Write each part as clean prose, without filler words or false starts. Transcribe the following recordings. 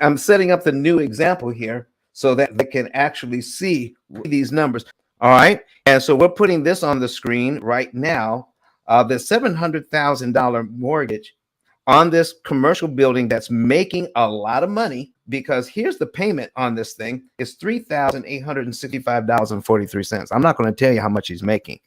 I'm setting up the new example here so that they can actually see these numbers. All right. And so we're putting this on the screen right now. The $700,000 mortgage on this commercial building that's making a lot of money, because here's the payment on this thing is $3,865.43. I'm not going to tell you how much he's making,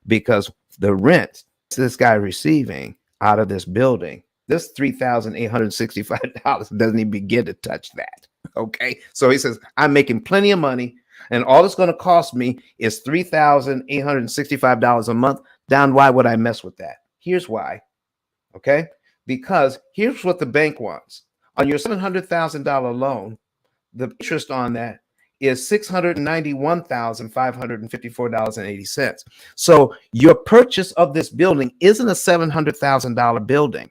because the rent this guy receiving out of this building, this $3,865 doesn't even begin to touch that. Okay. So he says, I'm making plenty of money, and all it's going to cost me is $3,865 a month. Don, why would I mess with that? Here's why. Okay. Because here's what the bank wants. On your $700,000 loan, the interest on that is $691,554.80. So your purchase of this building isn't a $700,000 building.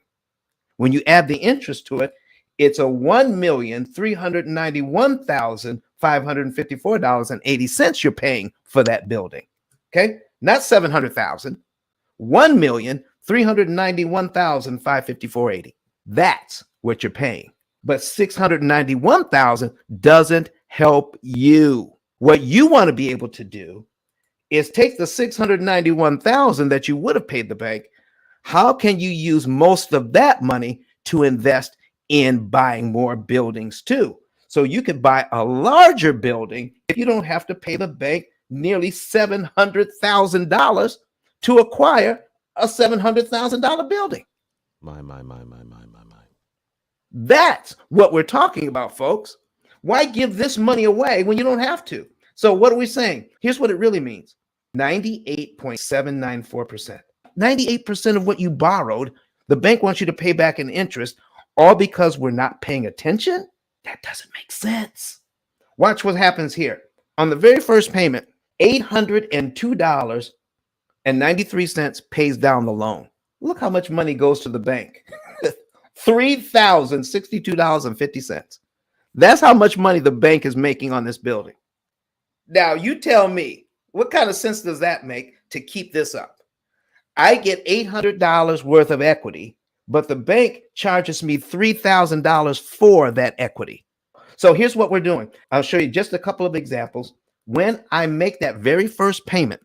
When you add the interest to it, it's a $1,391,554.80 you're paying for that building. Okay, not 700,000. $1,391,554.80. That's what you're paying. But 691,000 doesn't help you. What you want to be able to do is take the 691,000 that you would have paid the bank. How can you use most of that money to invest in buying more buildings too? So you could buy a larger building if you don't have to pay the bank nearly $700,000 to acquire a $700,000 building. My. That's what we're talking about, folks. Why give this money away when you don't have to? So what are we saying? Here's what it really means. 98.794%. 98% of what you borrowed, the bank wants you to pay back in interest, all because we're not paying attention? That doesn't make sense. Watch what happens here. On the very first payment, $802.93 pays down the loan. Look how much money goes to the bank. $3,062.50. That's how much money the bank is making on this building. Now, you tell me, what kind of sense does that make to keep this up? I get $800 worth of equity, but the bank charges me $3,000 for that equity. So here's what we're doing. I'll show you just a couple of examples. When I make that very first payment,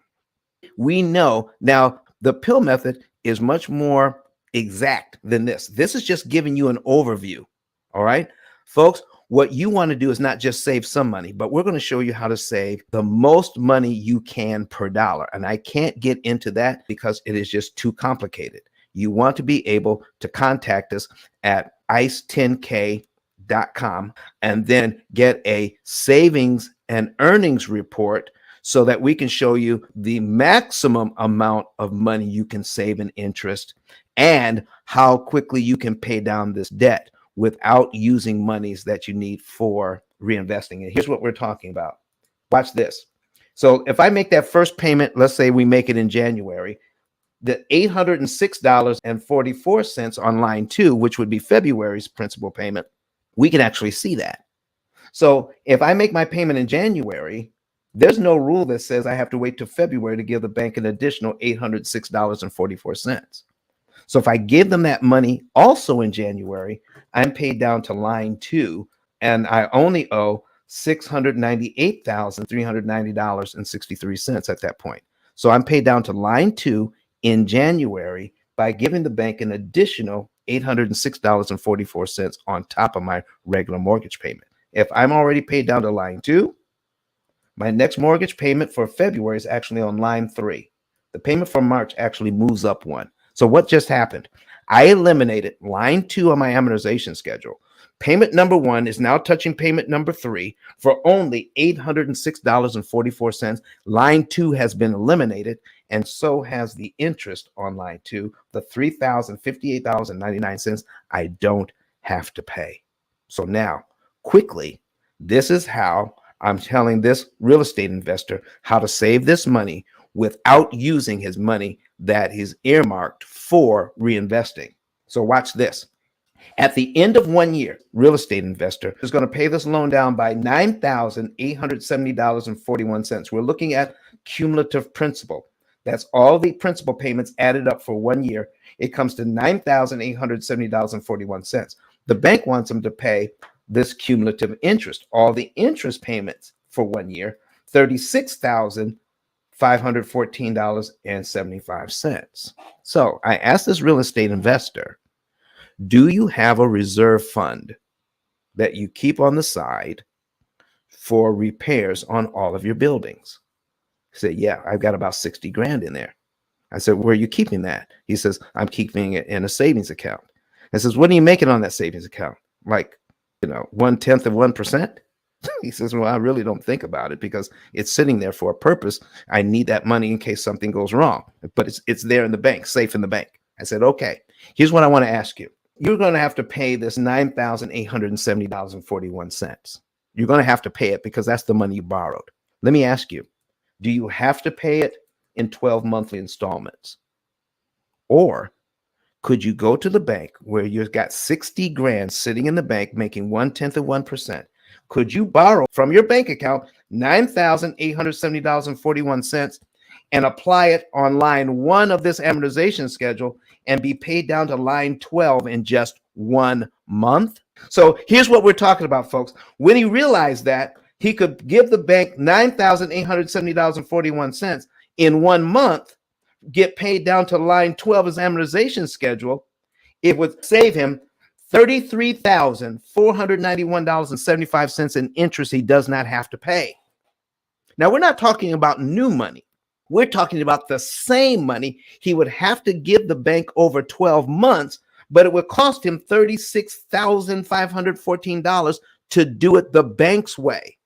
we know now the P.I.L.L method is much more exact than this. This is just giving you an overview. All right, folks, what you want to do is not just save some money, but we're going to show you how to save the most money you can per dollar. And I can't get into that because it is just too complicated. You want to be able to contact us at ice10k.com and then get a savings and earnings report so that we can show you the maximum amount of money you can save in interest and how quickly you can pay down this debt without using monies that you need for reinvesting. And here's what we're talking about. Watch this. So if I make that first payment, let's say we make it in January, the $806.44 on line 2, which would be February's principal payment, we can actually see that. So if I make my payment in January, there's no rule that says I have to wait till February to give the bank an additional $806.44. So if I give them that money also in January, I'm paid down to line 2, and I only owe $698,390.63 at that point. So I'm paid down to line 2 in January by giving the bank an additional $806.44 on top of my regular mortgage payment. If I'm already paid down to line 2, my next mortgage payment for February is actually on line 3. The payment for March actually moves up one. So what just happened? I eliminated line 2 on my amortization schedule. Payment number 1 is now touching payment number 3 for only $806.44. Line 2 has been eliminated, and so has the interest on line 2, the $3,058.99 I don't have to pay. So now, quickly, this is how I'm telling this real estate investor how to save this money without using his money that is earmarked for reinvesting. So watch this. At the end of 1 year, real estate investor is going to pay this loan down by $9,870.41. We're looking at cumulative principal. That's all the principal payments added up for 1 year. It comes to $9,870.41. The bank wants them to pay this cumulative interest, all the interest payments for 1 year, $36,514.75. So I asked this real estate investor, do you have a reserve fund that you keep on the side for repairs on all of your buildings? He said, yeah, I've got about 60 grand in there. I said, where are you keeping that? He says, I'm keeping it in a savings account. I says, what are you making on that savings account? Like, 1/10 of 1%? He says, well, I really don't think about it because it's sitting there for a purpose. I need that money in case something goes wrong, but it's there in the bank, safe in the bank. I said, okay, here's what I want to ask you. You're going to have to pay this $9,870.41. You're going to have to pay it because that's the money you borrowed. Let me ask you, do you have to pay it in 12 monthly installments? Or could you go to the bank where you've got 60 grand sitting in the bank making 1/10 of 1%? Could you borrow from your bank account $9,870.41 and apply it on line 1 of this amortization schedule and be paid down to line 12 in just 1 month? So here's what we're talking about, folks. When he realized that he could give the bank $9,870.41 in 1 month, get paid down to line 12 as amortization schedule, it would save him $33,491.75 in interest he does not have to pay. Now, we're not talking about new money. We're talking about the same money he would have to give the bank over 12 months, but it would cost him $36,514 to do it the bank's way.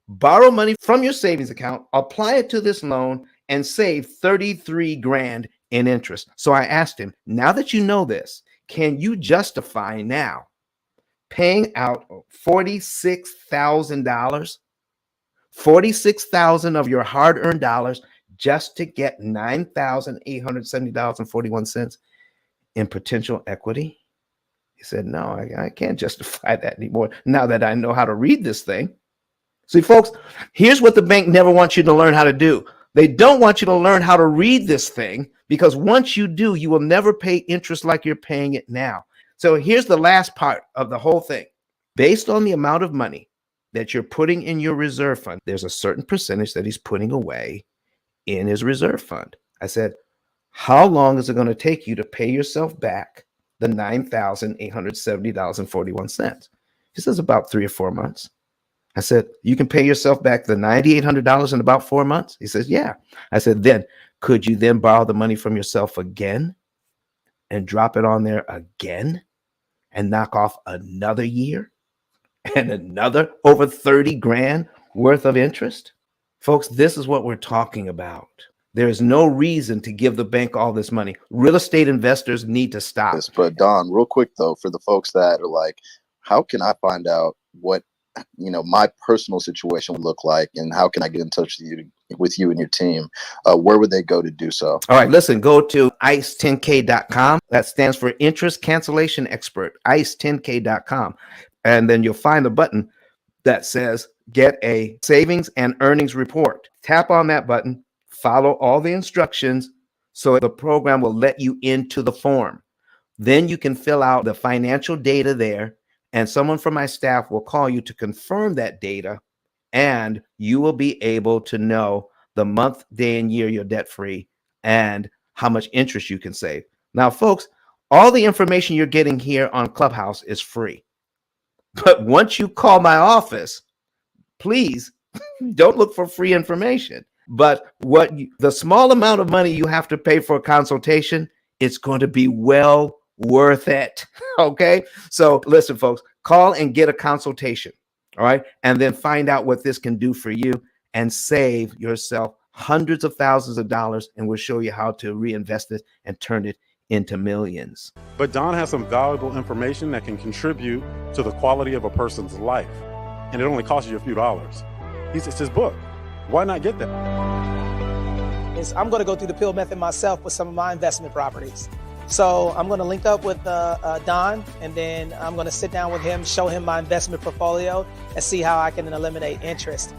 Borrow money from your savings account, apply it to this loan, and save 33 grand in interest. So I asked him, now that you know this, can you justify now paying out $46,000, $46,000 of your hard-earned dollars just to get $9,870.41 in potential equity? He said, no, I can't justify that anymore now that I know how to read this thing. See, folks, here's what the bank never wants you to learn how to do. They don't want you to learn how to read this thing, because once you do, you will never pay interest like you're paying it now. So here's the last part of the whole thing. Based on the amount of money that you're putting in your reserve fund, there's a certain percentage that he's putting away in his reserve fund. I said, how long is it going to take you to pay yourself back the $9,870.41? He says, about 3 or 4 months. I said, you can pay yourself back the $9,800 in about 4 months? He says, yeah. I said, then could you then borrow the money from yourself again and drop it on there again and knock off another year and another over 30 grand worth of interest? Folks, this is what we're talking about. There is no reason to give the bank all this money. Real estate investors need to stop. Yes, but Don, real quick though, for the folks that are like, how can I find out what my personal situation would look like, and how can I get in touch with you and your team? Where would they go to do so? All right, listen, go to ICE10K.com. That stands for Interest Cancellation Expert, ICE10K.com. And then you'll find a button that says Get a Savings and Earnings Report. Tap on that button, follow all the instructions, so the program will let you into the form. Then you can fill out the financial data there, and someone from my staff will call you to confirm that data, and you will be able to know the month, day, and year you're debt-free and how much interest you can save. Now, folks, all the information you're getting here on Clubhouse is free. But once you call my office, please don't look for free information. But the small amount of money you have to pay for a consultation, it's going to be well worth it. Okay. So listen, folks, call and get a consultation. All right. And then find out what this can do for you and save yourself hundreds of thousands of dollars. And we'll show you how to reinvest it and turn it into millions. But Don has some valuable information that can contribute to the quality of a person's life. And it only costs you a few dollars. It's his book. Why not get that? I'm going to go through the P.I.L.L method myself with some of my investment properties. So I'm going to link up with Don, and then I'm going to sit down with him, show him my investment portfolio, and see how I can eliminate interest.